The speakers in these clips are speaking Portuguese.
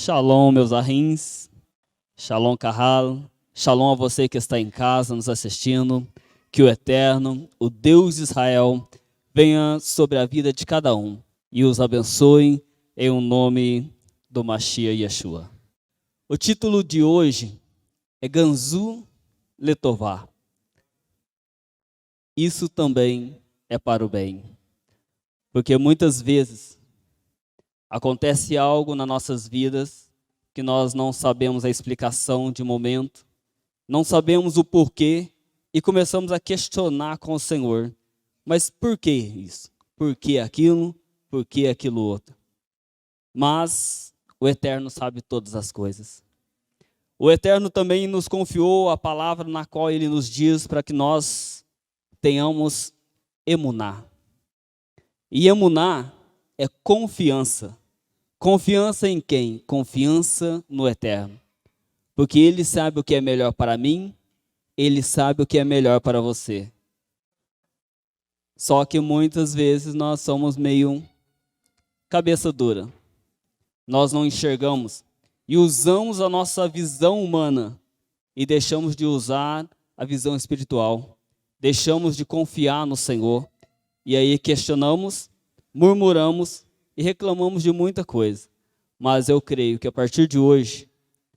Shalom, meus arrins. Shalom, Carral. Shalom a você que está em casa nos assistindo. Que o Eterno, o Deus de Israel, venha sobre a vida de cada um e os abençoe em o nome do Mashiach Yeshua. O título de hoje é Ganzu Letová. Isso também é para o bem. Porque muitas vezes acontece algo nas nossas vidas que nós não sabemos a explicação de momento, não sabemos o porquê e começamos a questionar com o Senhor. Mas por que isso? Por que aquilo? Por que aquilo outro? Mas o Eterno sabe todas as coisas. O Eterno também nos confiou a palavra na qual Ele nos diz para que nós tenhamos emuná. E emuná é confiança. Confiança em quem? Confiança no Eterno. Porque Ele sabe o que é melhor para mim, Ele sabe o que é melhor para você. Só que muitas vezes nós somos meio cabeça dura. Nós não enxergamos e usamos a nossa visão humana e deixamos de usar a visão espiritual. Deixamos de confiar no Senhor. E aí questionamos, murmuramos e reclamamos de muita coisa. Mas eu creio que a partir de hoje,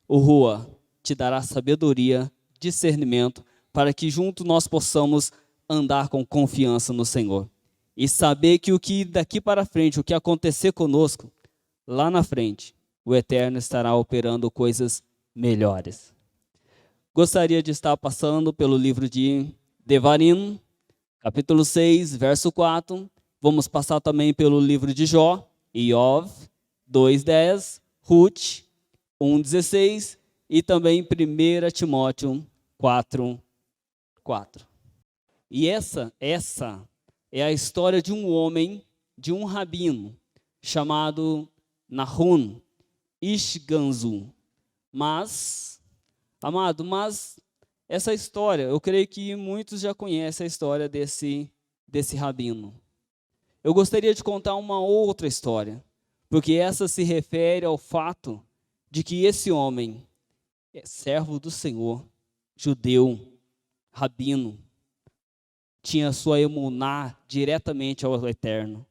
o Rua te dará sabedoria, discernimento, para que junto nós possamos andar com confiança no Senhor. E saber que o que daqui para frente, o que acontecer conosco, lá na frente, o Eterno estará operando coisas melhores. Gostaria de estar passando pelo livro de Devarim, capítulo 6, verso 4. Vamos passar também pelo livro de Jó, Iov, 2:10, Ruth, 1:16 e também 1 Timóteo 4:4. E essa é a história de um homem, de um rabino, chamado Nahum Ishganzu. Mas essa história, eu creio que muitos já conhecem a história desse rabino. Eu gostaria de contar uma outra história, porque essa se refere ao fato de que esse homem é servo do Senhor, judeu, rabino, tinha sua emuná diretamente ao Eterno.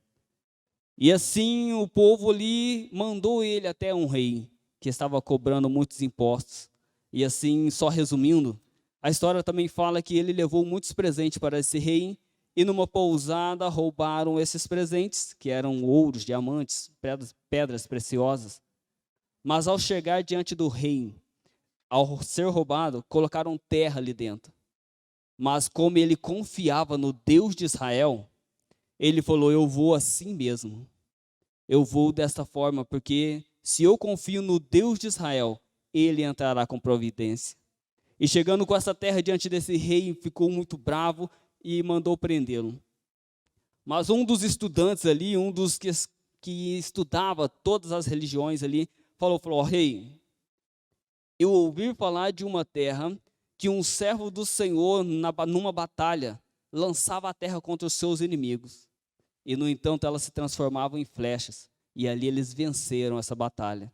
E assim o povo ali mandou ele até um rei, que estava cobrando muitos impostos. E assim, só resumindo, a história também fala que ele levou muitos presentes para esse rei, e numa pousada roubaram esses presentes, que eram ouros, diamantes, pedras preciosas. Mas ao chegar diante do rei, ao ser roubado, colocaram terra ali dentro. Mas como ele confiava no Deus de Israel, ele falou, eu vou assim mesmo. Eu vou desta forma, porque se eu confio no Deus de Israel, ele entrará com providência. E chegando com essa terra diante desse rei, ficou muito bravo e mandou prendê-lo. Mas um dos estudantes ali, um dos que estudava todas as religiões ali, falou, rei, eu ouvi falar de uma terra que um servo do Senhor, numa batalha, lançava a terra contra os seus inimigos. E, no entanto, elas se transformavam em flechas. E ali eles venceram essa batalha.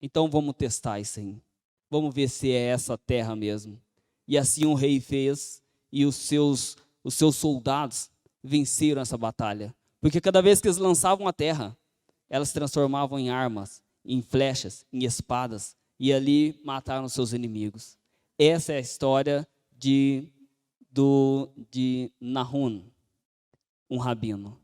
Então vamos testar isso aí. Vamos ver se é essa terra mesmo. E assim o rei fez, e os seus soldados venceram essa batalha. Porque cada vez que eles lançavam a terra, elas se transformavam em armas, em flechas, em espadas. E ali mataram seus inimigos. Essa é a história de Nahum, um rabino.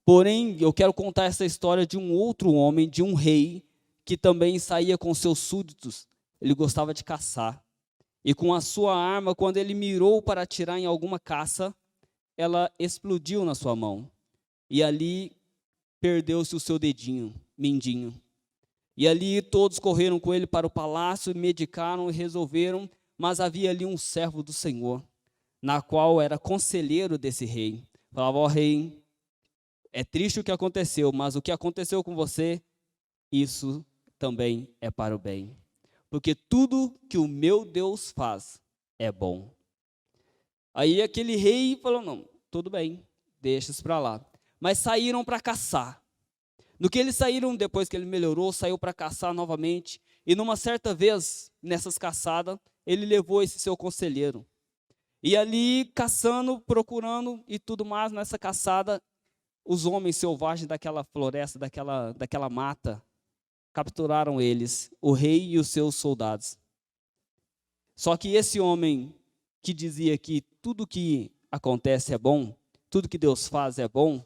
Porém, eu quero contar essa história de um outro homem, de um rei, que também saía com seus súditos. Ele gostava de caçar. E com a sua arma, quando ele mirou para atirar em alguma caça, ela explodiu na sua mão. E ali perdeu-se o seu dedinho, mindinho. E ali todos correram com ele para o palácio, medicaram e resolveram, mas havia ali um servo do Senhor, na qual era conselheiro desse rei. Falava, rei, é triste o que aconteceu, mas o que aconteceu com você, isso também é para o bem. Porque tudo que o meu Deus faz é bom. Aí aquele rei falou, não, tudo bem, deixa isso para lá. Mas saíram para caçar. No que eles saíram, depois que ele melhorou, saiu para caçar novamente. E numa certa vez, nessas caçadas, ele levou esse seu conselheiro. E ali, caçando, procurando e tudo mais, nessa caçada, os homens selvagens daquela floresta, daquela mata, capturaram eles, o rei e os seus soldados. Só que esse homem que dizia que tudo que acontece é bom, tudo que Deus faz é bom,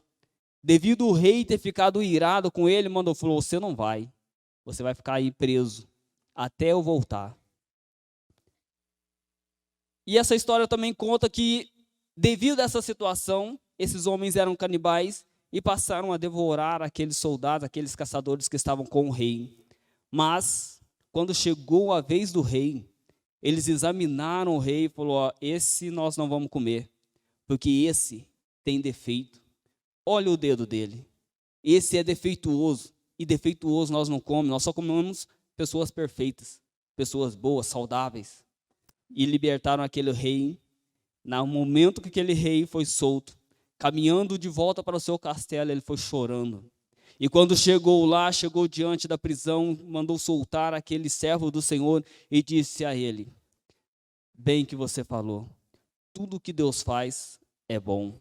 devido o rei ter ficado irado com ele, falou, você não vai, você vai ficar aí preso, até eu voltar. E essa história também conta que, devido a essa situação, esses homens eram canibais e passaram a devorar aqueles soldados, aqueles caçadores que estavam com o rei. Mas, quando chegou a vez do rei, eles examinaram o rei e falaram, esse nós não vamos comer, porque esse tem defeito. Olha o dedo dele, esse é defeituoso, e defeituoso nós não comemos, nós só comemos pessoas perfeitas, pessoas boas, saudáveis. E libertaram aquele rei. No momento que aquele rei foi solto, caminhando de volta para o seu castelo, ele foi chorando. E quando chegou lá, chegou diante da prisão, mandou soltar aquele servo do Senhor e disse a ele, bem que você falou, tudo que Deus faz é bom.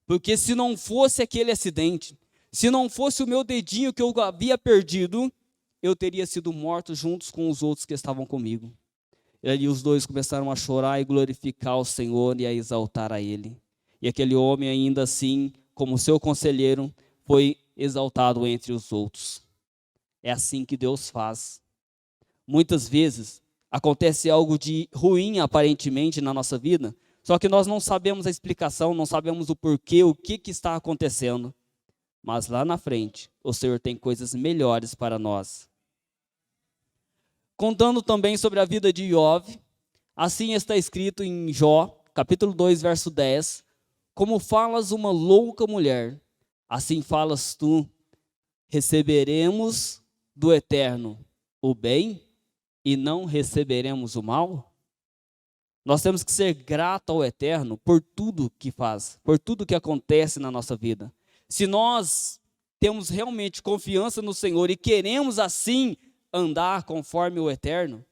Porque se não fosse aquele acidente, se não fosse o meu dedinho que eu havia perdido, eu teria sido morto juntos com os outros que estavam comigo. E ali os dois começaram a chorar e glorificar o Senhor e a exaltar a Ele. E aquele homem ainda assim, como seu conselheiro, foi exaltado entre os outros. É assim que Deus faz. Muitas vezes acontece algo de ruim aparentemente na nossa vida, só que nós não sabemos a explicação, não sabemos o porquê, o que está acontecendo. Mas lá na frente, o Senhor tem coisas melhores para nós. Contando também sobre a vida de Iov, assim está escrito em Jó, capítulo 2, verso 10, como falas uma louca mulher, assim falas tu, receberemos do Eterno o bem e não receberemos o mal? Nós temos que ser grato ao Eterno por tudo que faz, por tudo que acontece na nossa vida. Se nós temos realmente confiança no Senhor e queremos assim andar conforme o Eterno,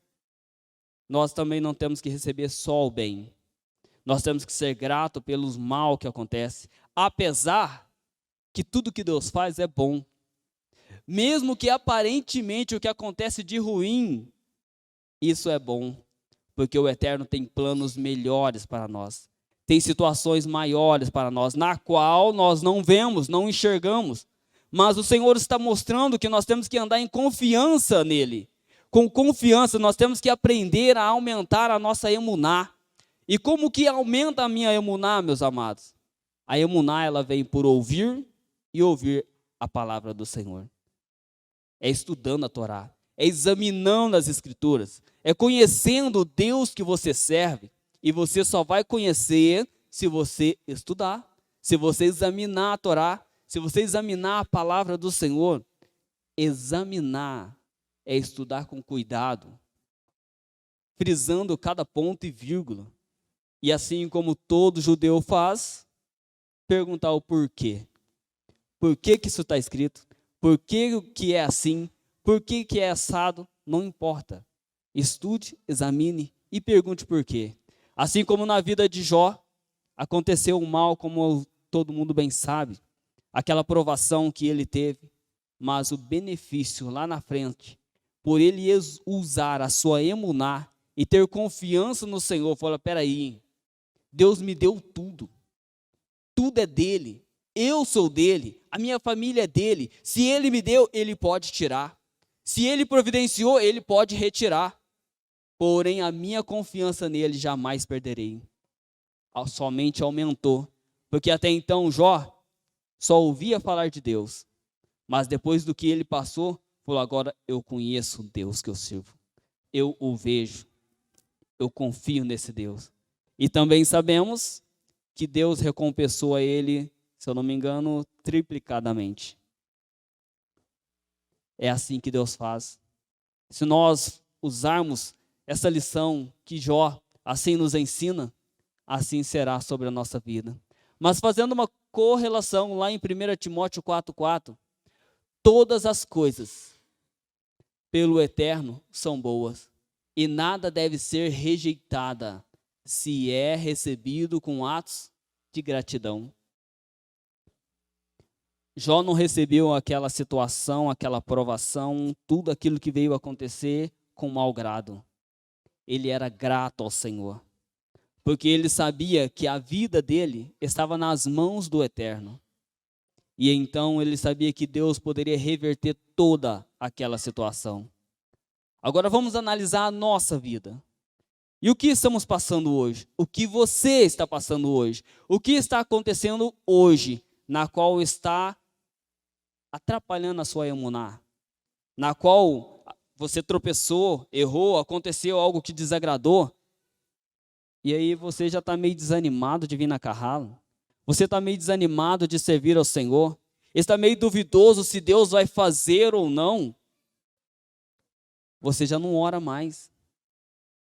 nós também não temos que receber só o bem. Nós temos que ser grato pelos mal que acontece, apesar que tudo que Deus faz é bom. Mesmo que aparentemente o que acontece de ruim, isso é bom, porque o Eterno tem planos melhores para nós. Tem situações maiores para nós, na qual nós não vemos, não enxergamos. Mas o Senhor está mostrando que nós temos que andar em confiança nele. Com confiança, nós temos que aprender a aumentar a nossa emuná. E como que aumenta a minha emuná, meus amados? A emuná, ela vem por ouvir e ouvir a palavra do Senhor. É estudando a Torá, é examinando as Escrituras, é conhecendo o Deus que você serve. E você só vai conhecer se você estudar, se você examinar a Torá, se você examinar a palavra do Senhor. Examinar é estudar com cuidado, frisando cada ponto e vírgula. E assim como todo judeu faz, perguntar o porquê. Por que isso está escrito? Por que é assim? Por que é assado? Não importa. Estude, examine e pergunte por quê. Assim como na vida de Jó, aconteceu o mal, como todo mundo bem sabe. Aquela provação que ele teve. Mas o benefício lá na frente, por ele usar a sua emuná e ter confiança no Senhor, fala, peraí, Deus me deu tudo. Tudo é dele. Eu sou dele. A minha família é dele. Se ele me deu, ele pode tirar. Se ele providenciou, ele pode retirar. Porém, a minha confiança nele jamais perderei. Somente aumentou. Porque até então Jó só ouvia falar de Deus. Mas depois do que ele passou, falou, agora eu conheço o Deus que eu sirvo. Eu o vejo. Eu confio nesse Deus. E também sabemos que Deus recompensou a ele, se eu não me engano, triplicadamente. É assim que Deus faz. Se nós usarmos essa lição que Jó assim nos ensina, assim será sobre a nossa vida. Mas fazendo uma correlação lá em 1 Timóteo 4,4, todas as coisas pelo Eterno são boas, e nada deve ser rejeitada se é recebido com atos de gratidão. Jó não recebeu aquela situação, aquela provação, tudo aquilo que veio acontecer com mau grado. Ele era grato ao Senhor, porque ele sabia que a vida dele estava nas mãos do Eterno. E então ele sabia que Deus poderia reverter toda aquela situação. Agora vamos analisar a nossa vida. E o que estamos passando hoje? O que você está passando hoje? O que está acontecendo hoje, na qual está atrapalhando a sua emuná? Na qual você tropeçou, errou, aconteceu algo que desagradou? E aí você já está meio desanimado de vir na carrala? Você está meio desanimado de servir ao Senhor? Está meio duvidoso se Deus vai fazer ou não? Você já não ora mais.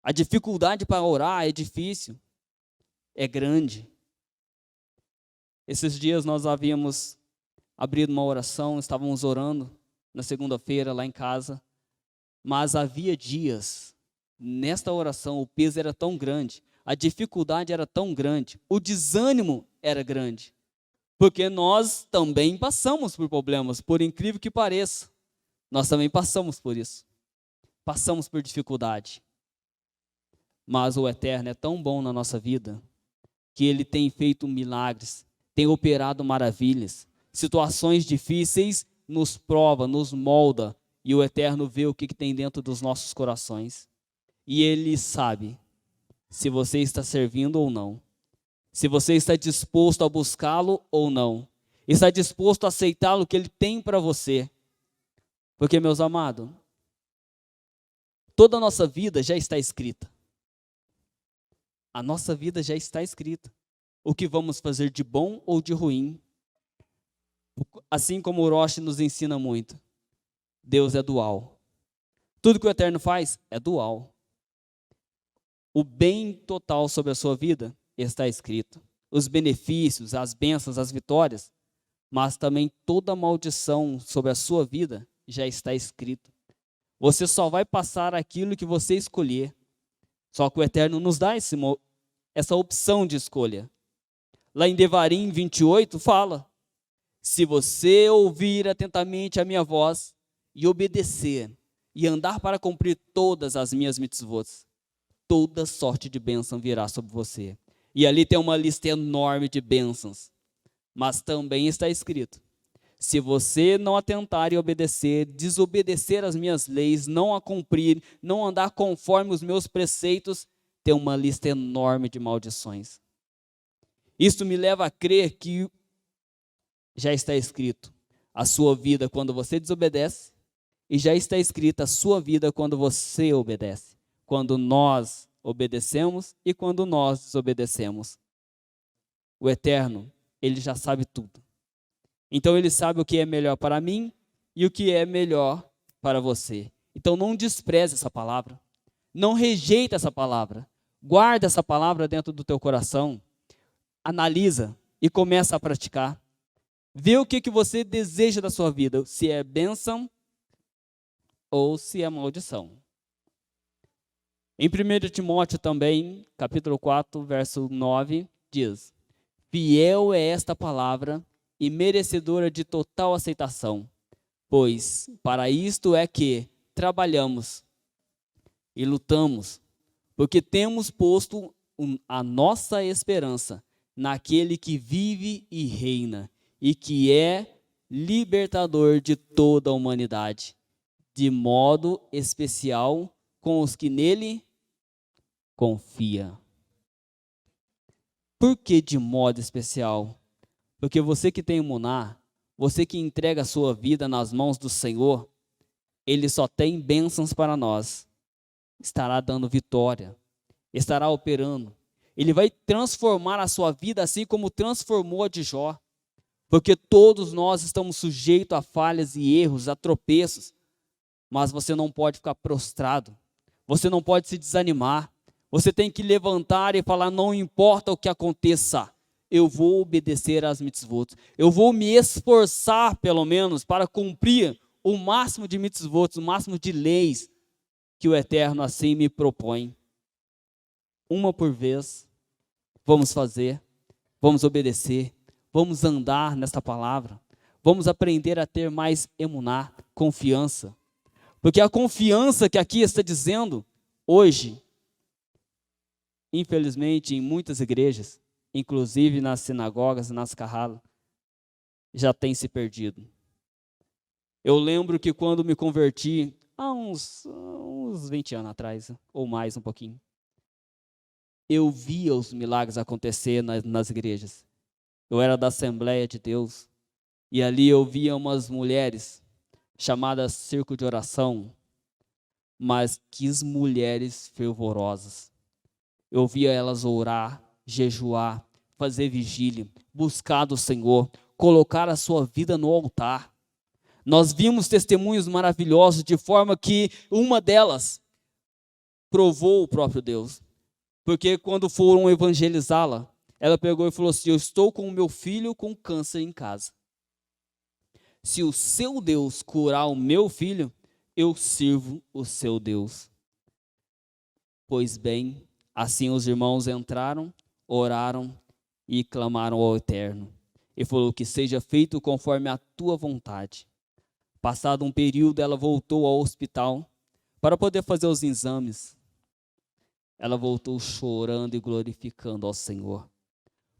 A dificuldade para orar é difícil, é grande. Esses dias nós havíamos abrido uma oração, estávamos orando na segunda-feira lá em casa, mas havia dias, nesta oração o peso era tão grande, a dificuldade era tão grande, o desânimo era grande, porque nós também passamos por problemas, por incrível que pareça, nós também passamos por isso, passamos por dificuldade. Mas o Eterno é tão bom na nossa vida, que Ele tem feito milagres, tem operado maravilhas. Situações difíceis nos prova, nos molda, e o Eterno vê o que tem dentro dos nossos corações. E Ele sabe se você está servindo ou não, se você está disposto a buscá-lo ou não, está disposto a aceitá-lo que Ele tem para você. Porque, meus amados, toda a nossa vida já está escrita. A nossa vida já está escrita. O que vamos fazer de bom ou de ruim. Assim como o Roche nos ensina muito. Deus é dual. Tudo que o Eterno faz é dual. O bem total sobre a sua vida está escrito. Os benefícios, as bênçãos, as vitórias. Mas também toda a maldição sobre a sua vida já está escrito. Você só vai passar aquilo que você escolher. Só que o Eterno nos dá essa opção de escolha. Lá em Devarim 28 fala: se você ouvir atentamente a minha voz e obedecer e andar para cumprir todas as minhas mitzvot, toda sorte de bênção virá sobre você. E ali tem uma lista enorme de bênçãos. Mas também está escrito: se você não atentar e obedecer, desobedecer as minhas leis, não a cumprir, não andar conforme os meus preceitos, tem uma lista enorme de maldições. Isto me leva a crer que já está escrito a sua vida quando você desobedece, e já está escrita a sua vida quando você obedece. Quando nós obedecemos e quando nós desobedecemos. O Eterno, Ele já sabe tudo. Então Ele sabe o que é melhor para mim e o que é melhor para você. Então não despreze essa palavra. Não rejeita essa palavra. Guarda essa palavra dentro do teu coração. Analisa e começa a praticar. Vê o que você deseja da sua vida. Se é bênção ou se é maldição. Em 1 Timóteo também, capítulo 4, verso 9, diz: fiel é esta palavra e merecedora de total aceitação, pois para isto é que trabalhamos e lutamos, porque temos posto a nossa esperança naquele que vive e reina, e que é libertador de toda a humanidade, de modo especial com os que nele confia. Por que de modo especial? Porque você que tem emuná, você que entrega a sua vida nas mãos do Senhor, Ele só tem bênçãos para nós. Estará dando vitória, estará operando. Ele vai transformar a sua vida assim como transformou a de Jó. Porque todos nós estamos sujeitos a falhas e erros, a tropeços. Mas você não pode ficar prostrado. Você não pode se desanimar. Você tem que levantar e falar: não importa o que aconteça, eu vou obedecer às mitzvot. Eu vou me esforçar, pelo menos, para cumprir o máximo de mitzvot, o máximo de leis que o Eterno assim me propõe. Uma por vez, vamos fazer, vamos obedecer, vamos andar nesta palavra, vamos aprender a ter mais emuná, confiança. Porque a confiança que aqui está dizendo, hoje, infelizmente, em muitas igrejas, inclusive nas sinagogas, nas carralas, já tem se perdido. Eu lembro que quando me converti, há uns 20 anos atrás, ou mais um pouquinho, eu via os milagres acontecer nas igrejas. Eu era da Assembleia de Deus, e ali eu via umas mulheres, chamadas Circo de Oração, mas que mulheres fervorosas. Eu via elas orar, jejuar, fazer vigília, buscar do Senhor, colocar a sua vida no altar. Nós vimos testemunhos maravilhosos, de forma que uma delas provou o próprio Deus. Porque quando foram evangelizá-la, ela pegou e falou assim: eu estou com o meu filho com câncer em casa. Se o seu Deus curar o meu filho, eu sirvo o seu Deus. Pois bem, assim os irmãos entraram, oraram e clamaram ao Eterno. E falou: que seja feito conforme a tua vontade. Passado um período, ela voltou ao hospital para poder fazer os exames. Ela voltou chorando e glorificando ao Senhor.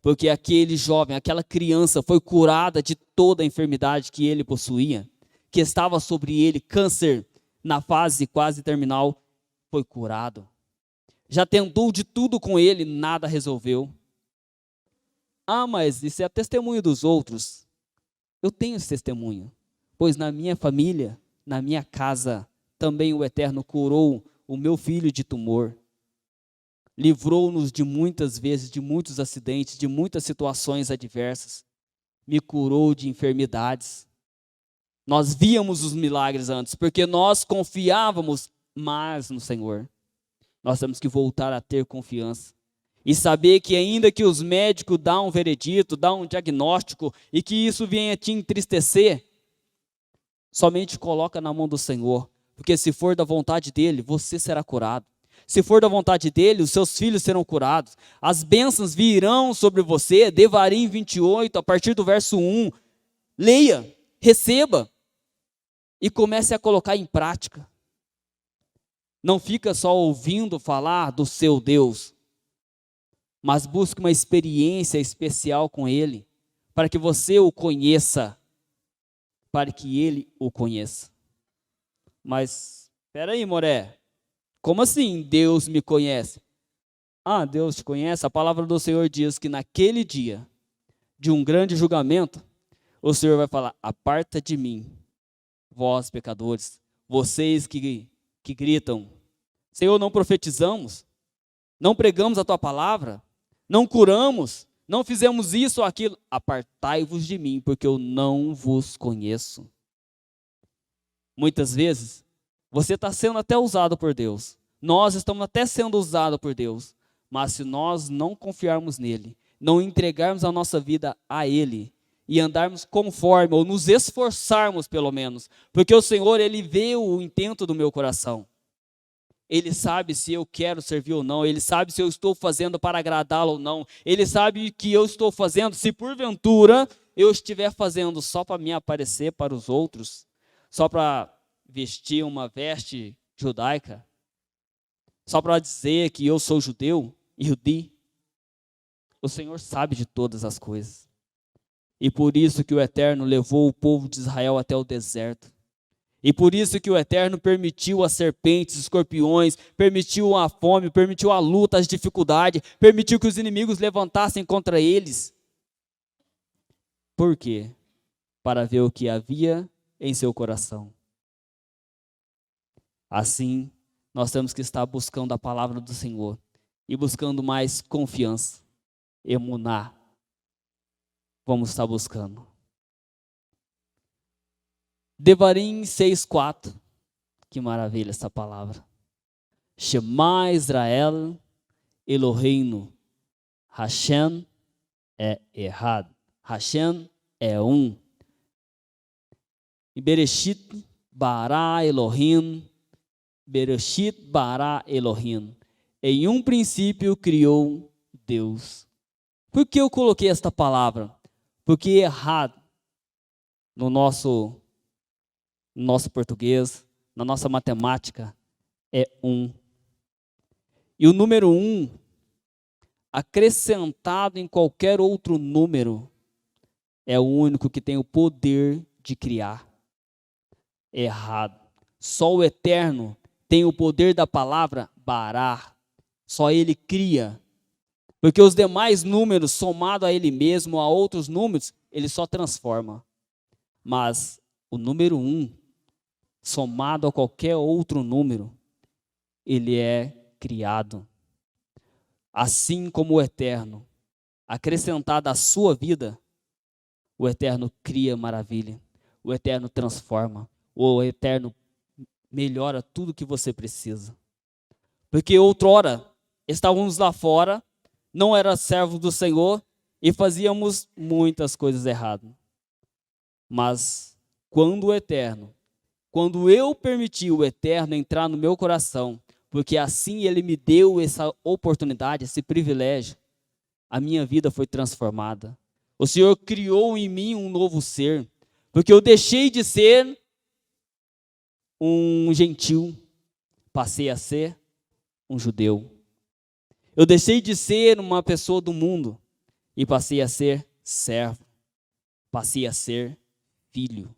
Porque aquele jovem, aquela criança foi curada de toda a enfermidade que ele possuía, que estava sobre ele, câncer na fase quase terminal, foi curado. Já tentou de tudo com ele, nada resolveu. Ah, mas isso é testemunho dos outros. Eu tenho esse testemunho, pois na minha família, na minha casa, também o Eterno curou o meu filho de tumor. Livrou-nos de muitas vezes, de muitos acidentes, de muitas situações adversas. Me curou de enfermidades. Nós víamos os milagres antes, porque nós confiávamos mais no Senhor. Nós temos que voltar a ter confiança. E saber que ainda que os médicos dão um veredito, dão um diagnóstico, e que isso venha te entristecer, somente coloca na mão do Senhor. Porque se for da vontade dEle, você será curado. Se for da vontade dEle, os seus filhos serão curados. As bênçãos virão sobre você. Devarim 28, a partir do verso 1. Leia, receba e comece a colocar em prática. Não fica só ouvindo falar do seu Deus, mas busque uma experiência especial com Ele, para que você o conheça, para que Ele o conheça. Mas, espera aí, Moré, como assim Deus me conhece? Ah, Deus te conhece? A palavra do Senhor diz que naquele dia de um grande julgamento, o Senhor vai falar: aparta de mim, vós pecadores, vocês que gritam: Senhor, não profetizamos, não pregamos a tua palavra, não curamos, não fizemos isso ou aquilo. Apartai-vos de mim, porque eu não vos conheço. Muitas vezes, você está sendo até usado por Deus. Nós estamos até sendo usados por Deus. Mas se nós não confiarmos nele, não entregarmos a nossa vida a Ele, e andarmos conforme, ou nos esforçarmos pelo menos, porque o Senhor, Ele vê o intento do meu coração. Ele sabe se eu quero servir ou não, Ele sabe se eu estou fazendo para agradá-lo ou não, Ele sabe que eu estou fazendo, se porventura eu estiver fazendo só para me aparecer para os outros, só para vestir uma veste judaica, só para dizer que eu sou judeu, Yehudi. O Senhor sabe de todas as coisas. E por isso que o Eterno levou o povo de Israel até o deserto. E por isso que o Eterno permitiu as serpentes, os escorpiões, permitiu a fome, permitiu a luta, as dificuldades, permitiu que os inimigos levantassem contra eles. Por quê? Para ver o que havia em seu coração. Assim, nós temos que estar buscando a palavra do Senhor e buscando mais confiança, emuná. Vamos estar buscando. Devarim 6:4. Que maravilha essa palavra. Shema Israel, Eloheinu, Hashem, é errado. Hashem é um. E Bereshit bara Elohim. Bereshit bara Elohim. Em um princípio criou Deus. Por que eu coloquei esta palavra? Porque errado no nosso português, na nossa matemática, é um. E o número um, acrescentado em qualquer outro número, é o único que tem o poder de criar. Errado. Só o Eterno tem o poder da palavra bará. Só Ele cria. Porque os demais números, somado a Ele mesmo, a outros números, Ele só transforma. Mas o número um, somado a qualquer outro número, Ele é criado. Assim como o Eterno, acrescentado à sua vida, o Eterno cria maravilha. O Eterno transforma. O Eterno melhora tudo que você precisa. Porque outrora, estávamos lá fora, não era servos do Senhor e fazíamos muitas coisas erradas. Mas quando eu permiti o Eterno entrar no meu coração, porque assim Ele me deu essa oportunidade, esse privilégio, a minha vida foi transformada. O Senhor criou em mim um novo ser, porque eu deixei de ser um gentil, passei a ser um judeu. Eu deixei de ser uma pessoa do mundo e passei a ser servo, passei a ser filho.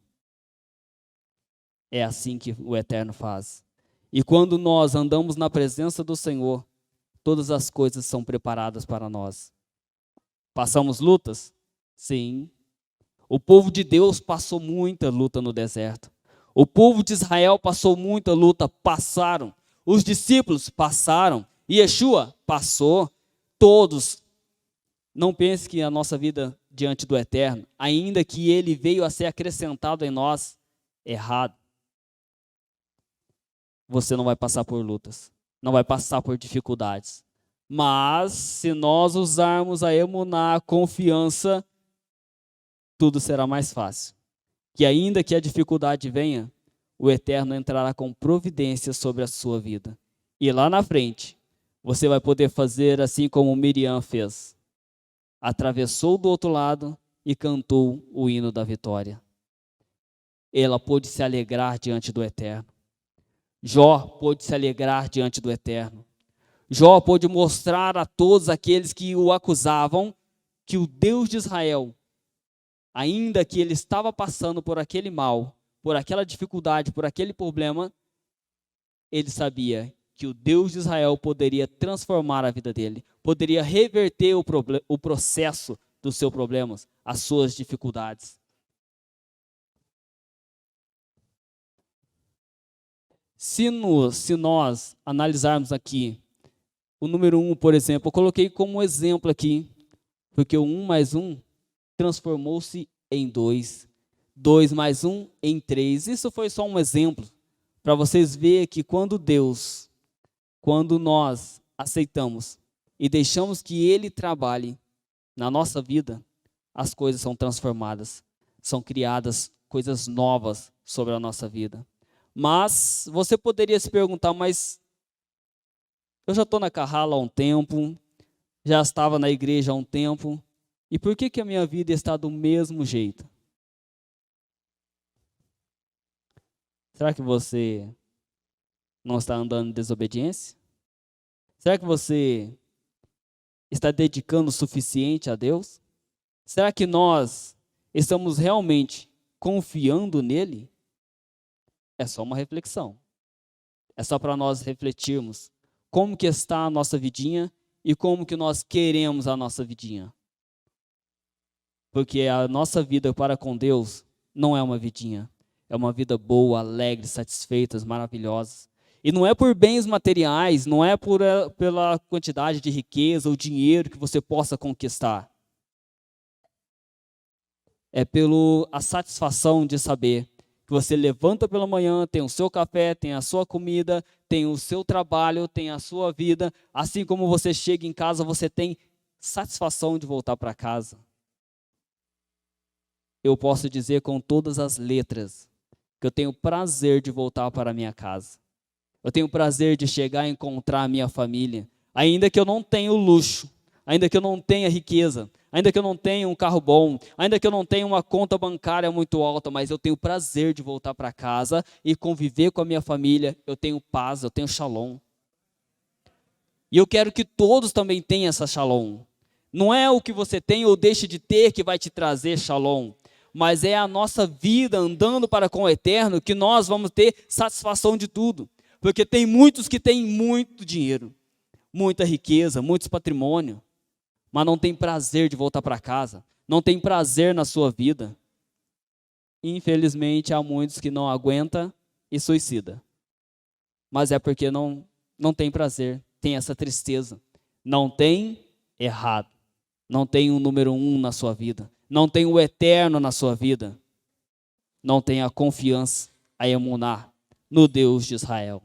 É assim que o Eterno faz. E quando nós andamos na presença do Senhor, todas as coisas são preparadas para nós. Passamos lutas? Sim. O povo de Deus passou muita luta no deserto. O povo de Israel passou muita luta, passaram. Os discípulos passaram. Yeshua passou. Todos. Não pense que a nossa vida diante do Eterno, ainda que Ele veio a ser acrescentado em nós, errado. Você não vai passar por lutas. Não vai passar por dificuldades. Mas, se nós usarmos a emuná, a confiança, tudo será mais fácil. Que ainda que a dificuldade venha, o Eterno entrará com providência sobre a sua vida. E lá na frente, você vai poder fazer assim como Miriam fez. Atravessou do outro lado e cantou o hino da vitória. Ela pôde se alegrar diante do Eterno. Jó pôde se alegrar diante do Eterno. Jó pôde mostrar a todos aqueles que o acusavam que o Deus de Israel, ainda que ele estava passando por aquele mal, por aquela dificuldade, por aquele problema, ele sabia que o Deus de Israel poderia transformar a vida dele, poderia reverter o processo dos seus problemas, as suas dificuldades. Se nós analisarmos aqui, o número 1, por exemplo, eu coloquei como exemplo aqui, porque o 1 mais 1 transformou-se em 2. 2 mais 1 em 3. Isso foi só um exemplo, para vocês verem que quando nós aceitamos e deixamos que Ele trabalhe na nossa vida, as coisas são transformadas, são criadas coisas novas sobre a nossa vida. Mas você poderia se perguntar, mas eu já estou na Carrala há um tempo, já estava na igreja há um tempo, e por que a minha vida está do mesmo jeito? Será que você não está andando em desobediência? Será que você está dedicando o suficiente a Deus? Será que nós estamos realmente confiando nele? É só uma reflexão. É só para nós refletirmos como que está a nossa vidinha e como que nós queremos a nossa vidinha. Porque a nossa vida para com Deus não é uma vidinha. É uma vida boa, alegre, satisfeita, maravilhosa. E não é por bens materiais, não é pela quantidade de riqueza ou dinheiro que você possa conquistar. É a satisfação de saber que você levanta pela manhã, tem o seu café, tem a sua comida, tem o seu trabalho, tem a sua vida. Assim como você chega em casa, você tem satisfação de voltar para casa. Eu posso dizer com todas as letras que eu tenho prazer de voltar para a minha casa. Eu tenho prazer de chegar e encontrar a minha família, ainda que eu não tenha o luxo, ainda que eu não tenha riqueza, ainda que eu não tenha um carro bom, ainda que eu não tenha uma conta bancária muito alta, mas eu tenho prazer de voltar para casa e conviver com a minha família. Eu tenho paz, eu tenho shalom. E eu quero que todos também tenham essa shalom. Não é o que você tem ou deixa de ter que vai te trazer shalom, mas é a nossa vida andando para com o eterno que nós vamos ter satisfação de tudo. Porque tem muitos que têm muito dinheiro, muita riqueza, muitos patrimônio, mas não tem prazer de voltar para casa, não tem prazer na sua vida. Infelizmente, há muitos que não aguentam e suicida. Mas é porque não tem prazer, tem essa tristeza. Não tem errado, não tem um número 1 na sua vida, não tem o eterno na sua vida, não tem a confiança, a emuná no Deus de Israel.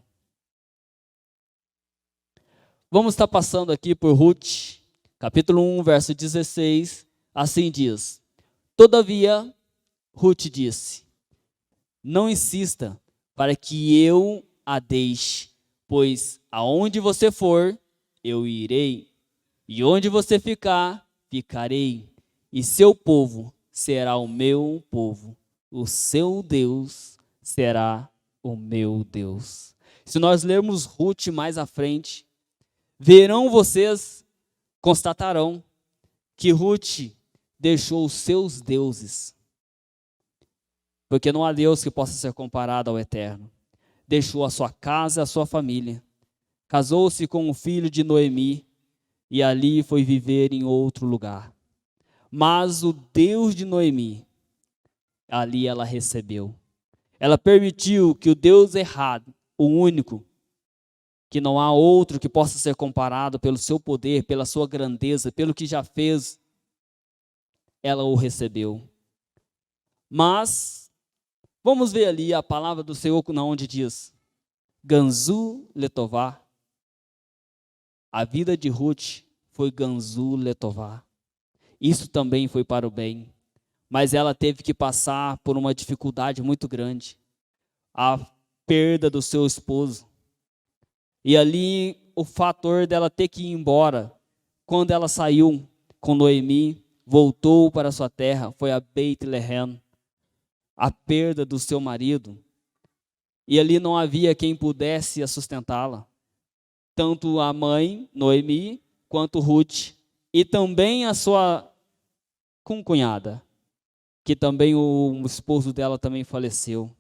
Vamos estar passando aqui por Ruth, capítulo 1, verso 16, assim diz: Todavia, Ruth disse, não insista para que eu a deixe, pois aonde você for, eu irei, e onde você ficar, ficarei, e seu povo será o meu povo, o seu Deus será o meu Deus. Se nós lermos Ruth mais à frente, verão vocês, constatarão que Ruth deixou os seus deuses, porque não há Deus que possa ser comparado ao eterno. Deixou a sua casa e a sua família, casou-se com o filho de Noemi e ali foi viver em outro lugar. Mas o Deus de Noemi, ali ela recebeu. Ela permitiu que o Deus errado, o único, que não há outro que possa ser comparado pelo seu poder, pela sua grandeza, pelo que já fez, ela o recebeu. Mas, vamos ver ali a palavra do Senhor, onde diz, Ganzu Letová. A vida de Ruth foi Ganzu Letová. Isso também foi para o bem. Mas ela teve que passar por uma dificuldade muito grande. A perda do seu esposo. E ali o fator dela ter que ir embora, quando ela saiu com Noemi, voltou para sua terra, foi a Beit Lehem, a perda do seu marido. E ali não havia quem pudesse sustentá-la. Tanto a mãe, Noemi, quanto Ruth, e também a sua concunhada, que também o esposo dela também faleceu.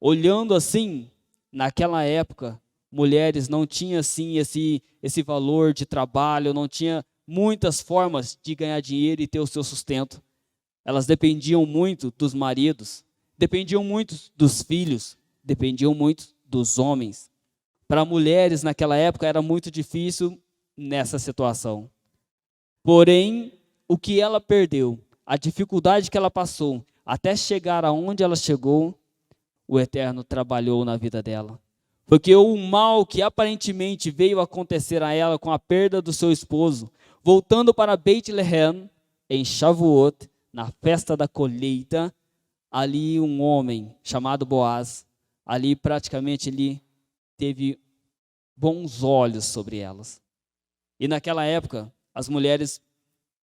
Olhando assim, naquela época, mulheres não tinham assim esse valor de trabalho, não tinha muitas formas de ganhar dinheiro e ter o seu sustento. Elas dependiam muito dos maridos, dependiam muito dos filhos, dependiam muito dos homens. Para mulheres naquela época era muito difícil nessa situação. Porém, o que ela perdeu, a dificuldade que ela passou, até chegar aonde ela chegou, o Eterno trabalhou na vida dela. Porque o mal que aparentemente veio acontecer a ela com a perda do seu esposo, voltando para Beit Lehem, em Shavuot, na festa da colheita, ali um homem chamado Boaz, ali praticamente ele teve bons olhos sobre elas. E naquela época, as mulheres,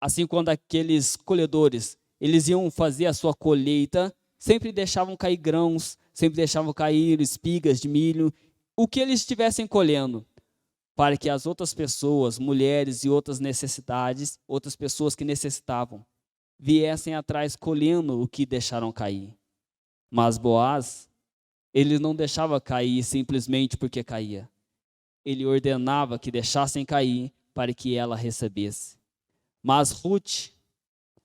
assim quando aqueles colhedores, eles iam fazer a sua colheita, sempre deixavam cair grãos, sempre deixavam cair espigas de milho, o que eles estivessem colhendo, para que as outras pessoas, mulheres e outras necessidades, outras pessoas que necessitavam, viessem atrás colhendo o que deixaram cair. Mas Boaz, ele não deixava cair simplesmente porque caía. Ele ordenava que deixassem cair para que ela recebesse. Mas Ruth,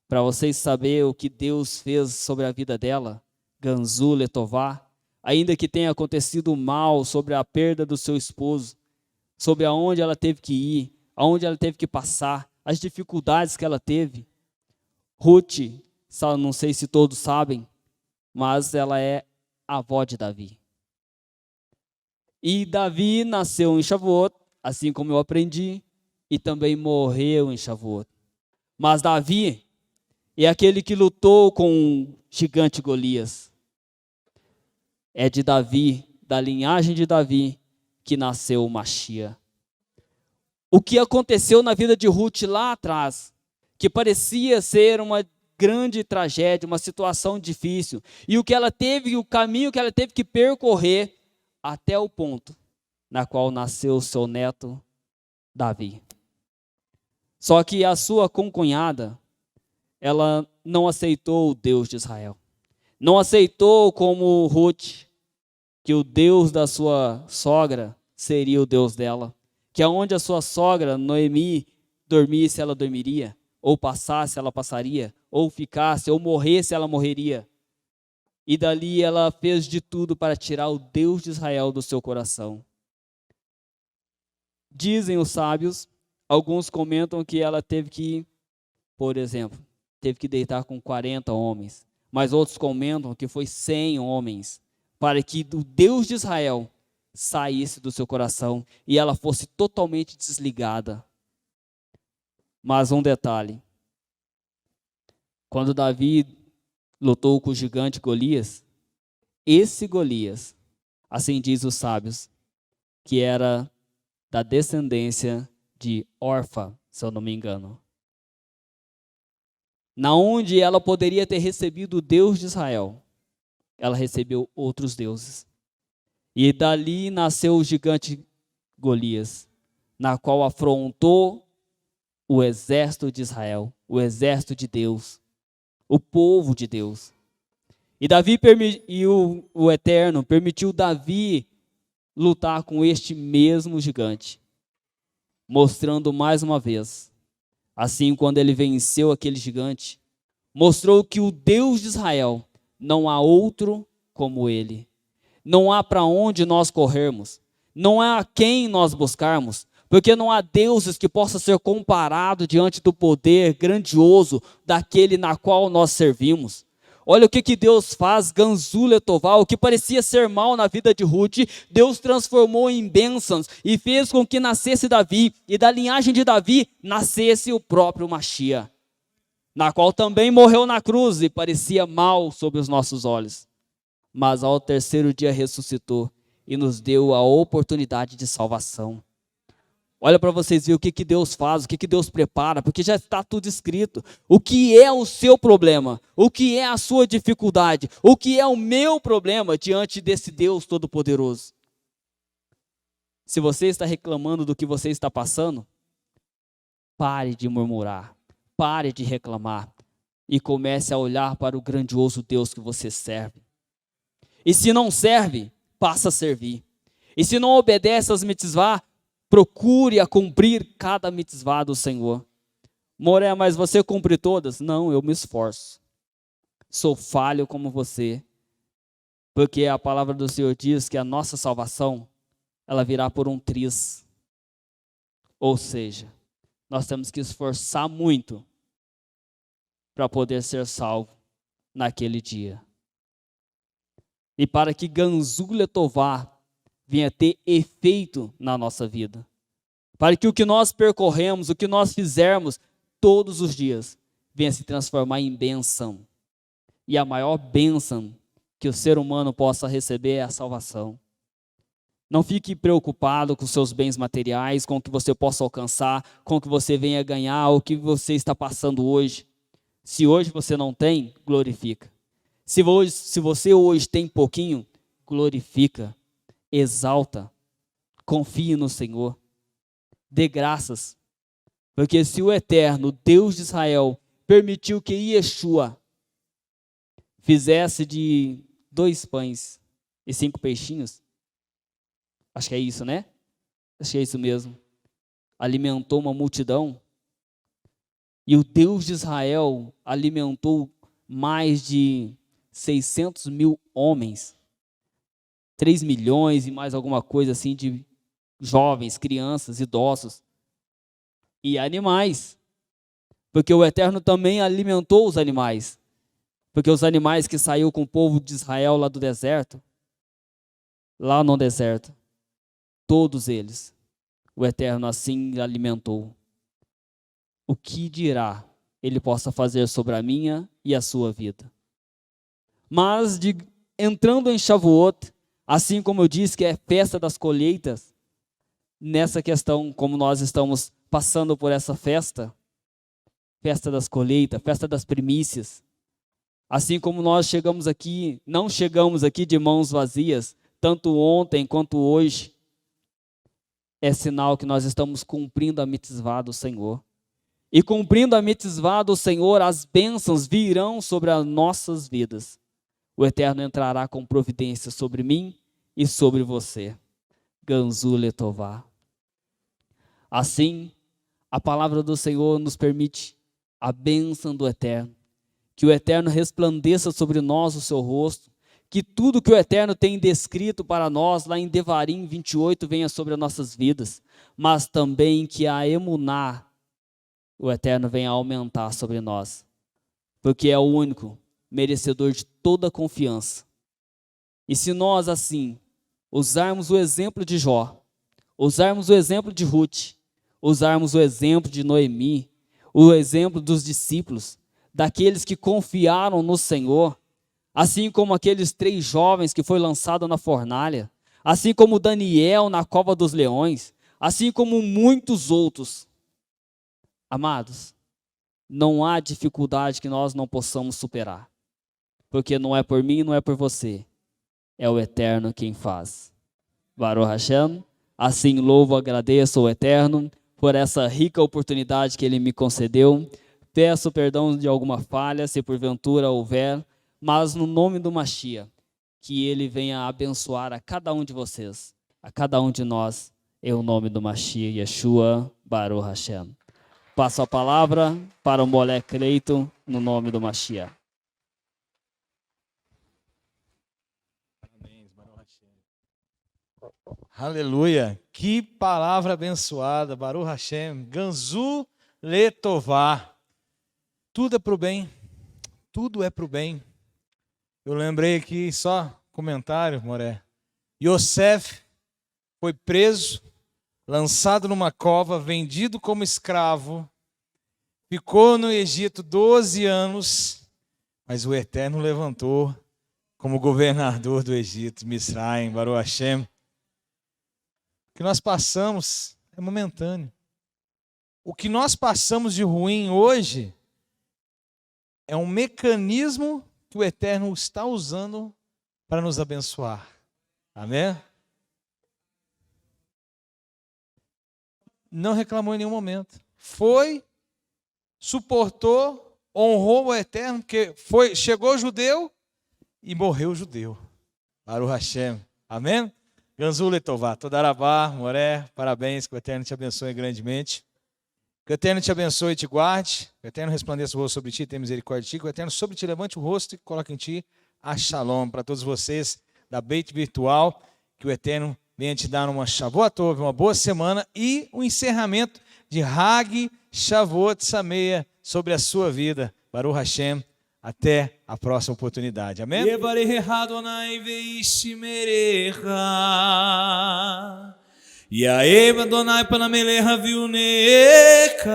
para vocês saberem o que Deus fez sobre a vida dela, Ganzu Letová, ainda que tenha acontecido mal sobre a perda do seu esposo, sobre aonde ela teve que ir, aonde ela teve que passar, as dificuldades que ela teve. Ruth, não sei se todos sabem, mas ela é a avó de Davi. E Davi nasceu em Shavuot, assim como eu aprendi, e também morreu em Shavuot. Mas Davi é aquele que lutou com o gigante Golias. É de Davi, da linhagem de Davi, que nasceu o Machia. O que aconteceu na vida de Ruth lá atrás, que parecia ser uma grande tragédia, uma situação difícil, e o caminho que ela teve que percorrer até o ponto na qual nasceu seu neto Davi. Só que a sua concunhada, ela não aceitou o Deus de Israel. Não aceitou como Ruth, que o Deus da sua sogra seria o Deus dela. Que aonde a sua sogra, Noemi, dormisse, ela dormiria. Ou passasse, ela passaria. Ou ficasse, ou morresse, ela morreria. E dali ela fez de tudo para tirar o Deus de Israel do seu coração. Dizem os sábios, alguns comentam que ela teve que, por exemplo, teve que deitar com 40 homens. Mas outros comentam que foi 100 homens, para que o Deus de Israel saísse do seu coração e ela fosse totalmente desligada. Mas um detalhe, quando Davi lutou com o gigante Golias, esse Golias, assim diz os sábios, que era da descendência de Orfa, se eu não me engano. Na onde ela poderia ter recebido o Deus de Israel, ela recebeu outros deuses. E dali nasceu o gigante Golias, na qual afrontou o exército de Israel, o exército de Deus, o povo de Deus. E Davi o Eterno permitiu Davi lutar com este mesmo gigante, mostrando mais uma vez, assim quando ele venceu aquele gigante, mostrou que o Deus de Israel não há outro como ele. Não há para onde nós corrermos, não há a quem nós buscarmos, porque não há deuses que possa ser comparado diante do poder grandioso daquele na qual nós servimos. Olha o que Deus faz, Ganzu Letová, o que parecia ser mal na vida de Ruth, Deus transformou em bênçãos e fez com que nascesse Davi, e da linhagem de Davi nascesse o próprio Machia, na qual também morreu na cruz e parecia mal sob os nossos olhos. Mas ao terceiro dia ressuscitou e nos deu a oportunidade de salvação. Olha para vocês verem o que Deus faz, o que Deus prepara, porque já está tudo escrito. O que é o seu problema? O que é a sua dificuldade? O que é o meu problema diante desse Deus Todo-Poderoso? Se você está reclamando do que você está passando, pare de murmurar, pare de reclamar e comece a olhar para o grandioso Deus que você serve. E se não serve, passa a servir. E se não obedece às mitzvah, procure a cumprir cada mitzvah do Senhor. Moré, mas você cumpre todas? Não, eu me esforço. Sou falho como você. Porque a palavra do Senhor diz que a nossa salvação, ela virá por um triz. Ou seja, nós temos que esforçar muito para poder ser salvo naquele dia. E para que Ganzu Letová venha ter efeito na nossa vida. Para que o que nós percorremos, o que nós fizermos todos os dias, venha se transformar em bênção. E a maior bênção que o ser humano possa receber é a salvação. Não fique preocupado com seus bens materiais, com o que você possa alcançar, com o que você venha ganhar, o que você está passando hoje. Se hoje você não tem, glorifica. Se você hoje tem pouquinho, glorifica, exalta, confie no Senhor, dê graças, porque se o Eterno, Deus de Israel, permitiu que Yeshua fizesse de 2 pães e 5 peixinhos, acho que é isso, né? Acho que é isso mesmo, alimentou uma multidão, e o Deus de Israel alimentou mais de 600 mil homens, 3 milhões e mais alguma coisa assim de jovens, crianças, idosos e animais, porque o Eterno também alimentou os animais, porque os animais que saiu com o povo de Israel lá do deserto, lá no deserto, todos eles o Eterno assim alimentou. O que dirá Ele possa fazer sobre a minha e a sua vida? Mas, entrando em Shavuot, assim como eu disse que é festa das colheitas, nessa questão, como nós estamos passando por essa festa, festa das colheitas, festa das primícias, assim como nós chegamos aqui, não chegamos aqui de mãos vazias, tanto ontem quanto hoje, é sinal que nós estamos cumprindo a mitzvah do Senhor. E cumprindo a mitzvah do Senhor, as bênçãos virão sobre as nossas vidas. O Eterno entrará com providência sobre mim e sobre você. Ganzu letová. Assim, a palavra do Senhor nos permite a bênção do Eterno. Que o Eterno resplandeça sobre nós o seu rosto. Que tudo que o Eterno tem descrito para nós, lá em Devarim 28, venha sobre as nossas vidas. Mas também que a emuná, o Eterno venha aumentar sobre nós. Porque é o único merecedor de toda confiança. E se nós, assim, usarmos o exemplo de Jó, usarmos o exemplo de Ruth, usarmos o exemplo de Noemi, o exemplo dos discípulos, daqueles que confiaram no Senhor, assim como aqueles 3 jovens que foi lançado na fornalha, assim como Daniel na cova dos leões, assim como muitos outros. Amados, não há dificuldade que nós não possamos superar, porque não é por mim, não é por você, é o Eterno quem faz. Baruch Hashem, assim louvo, agradeço ao Eterno por essa rica oportunidade que Ele me concedeu. Peço perdão de alguma falha, se porventura houver, mas no nome do Mashiach, que Ele venha abençoar a cada um de vocês, a cada um de nós, em o nome do Mashiach, Yeshua, Baruch Hashem. Passo a palavra para o Molé Creito, no nome do Mashiach. Aleluia, que palavra abençoada, Baruch Hashem, Ganzu letová. Tudo é para o bem, tudo é para o bem. Eu lembrei aqui, só comentário, Moré. Yosef foi preso, lançado numa cova, vendido como escravo, ficou no Egito 12 anos, mas o Eterno levantou como governador do Egito, Misraim, Baruch Hashem. O que nós passamos é momentâneo. O que nós passamos de ruim hoje é um mecanismo que o Eterno está usando para nos abençoar. Amém? Não reclamou em nenhum momento. Foi, suportou, honrou o Eterno, porque chegou o judeu e morreu o judeu. Baruch Hashem. Amém? Ganzu letová, Todarabá, Moré, parabéns, que o Eterno te abençoe grandemente. Que o Eterno te abençoe e te guarde, que o Eterno resplandeça o rosto sobre ti, tenha misericórdia de ti, que o Eterno sobre ti levante o rosto e coloque em ti a shalom. Para todos vocês da Beit Virtual, que o Eterno venha te dar uma Shavuot Tov, uma boa semana e o encerramento de Hag Shavuot Sameia sobre a sua vida. Baruch Hashem. Até a próxima oportunidade. Amém? Yaeva Adonai Panameleha Viuneca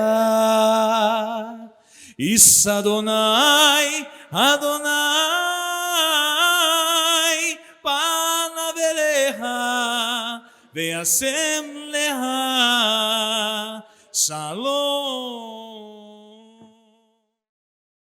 Issa Adonai Adonai Panaveleha Veasem Leha Shalom.